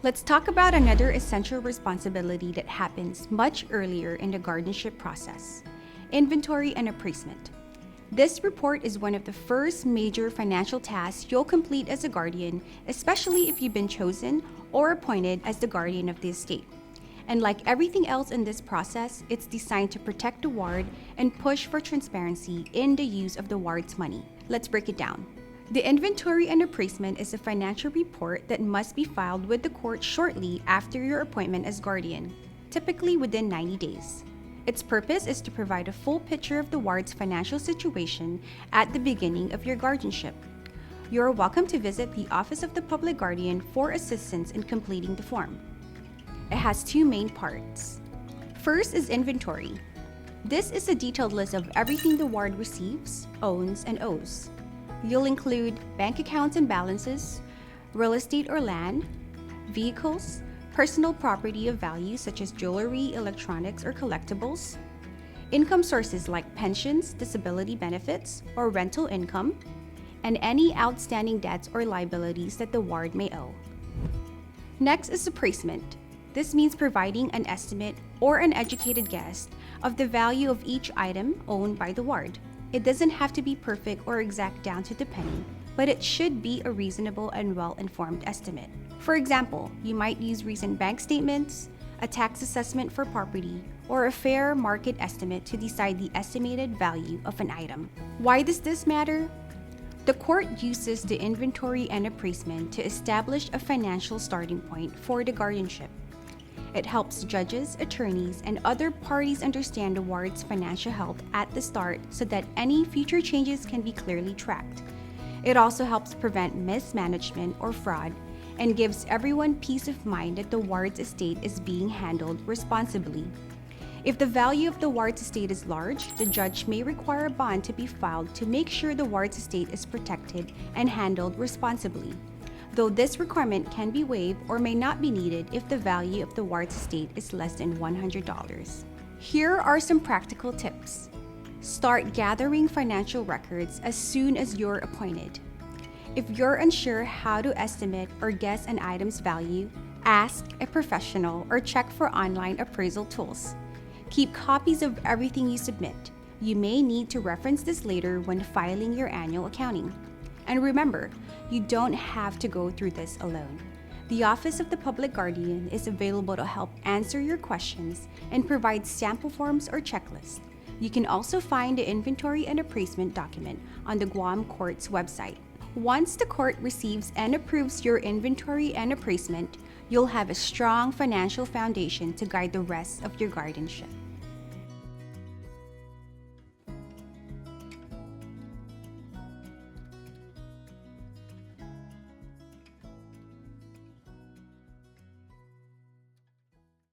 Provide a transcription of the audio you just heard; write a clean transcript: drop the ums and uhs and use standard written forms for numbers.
Let's talk about another essential responsibility that happens much earlier in the guardianship process: inventory and appraisement. This report is one of the first major financial tasks you'll complete as a guardian, especially if you've been chosen or appointed as the guardian of the estate. And like everything else in this process, it's designed to protect the ward and push for transparency in the use of the ward's money. Let's break it down. The inventory and appraisement is a financial report that must be filed with the court shortly after your appointment as guardian, typically within 90 days. Its purpose is to provide a full picture of the ward's financial situation at the beginning of your guardianship. You are welcome to visit the Office of the Public Guardian for assistance in completing the form. It has two main parts. First is inventory. This is a detailed list of everything the ward receives, owns, and owes. You'll include bank accounts and balances, real estate or land, vehicles, personal property of value such as jewelry, electronics, or collectibles, income sources like pensions, disability benefits, or rental income, and any outstanding debts or liabilities that the ward may owe. Next is appraisement. This means providing an estimate or an educated guess of the value of each item owned by the ward. It doesn't have to be perfect or exact down to the penny, but it should be a reasonable and well-informed estimate. For example, you might use recent bank statements, a tax assessment for property, or a fair market estimate to decide the estimated value of an item. Why does this matter? The court uses the inventory and appraisement to establish a financial starting point for the guardianship. It helps judges, attorneys, and other parties understand the ward's financial health at the start so that any future changes can be clearly tracked. It also helps prevent mismanagement or fraud and gives everyone peace of mind that the ward's estate is being handled responsibly. If the value of the ward's estate is large, the judge may require a bond to be filed to make sure the ward's estate is protected and handled responsibly, though this requirement can be waived or may not be needed if the value of the ward's estate is less than $100. Here are some practical tips. Start gathering financial records as soon as you're appointed. If you're unsure how to estimate or guess an item's value, ask a professional or check for online appraisal tools. Keep copies of everything you submit. You may need to reference this later when filing your annual accounting. And remember, you don't have to go through this alone. The Office of the Public Guardian is available to help answer your questions and provide sample forms or checklists. You can also find the inventory and appraisement document on the Guam Court's website. Once the court receives and approves your inventory and appraisement, you'll have a strong financial foundation to guide the rest of your guardianship.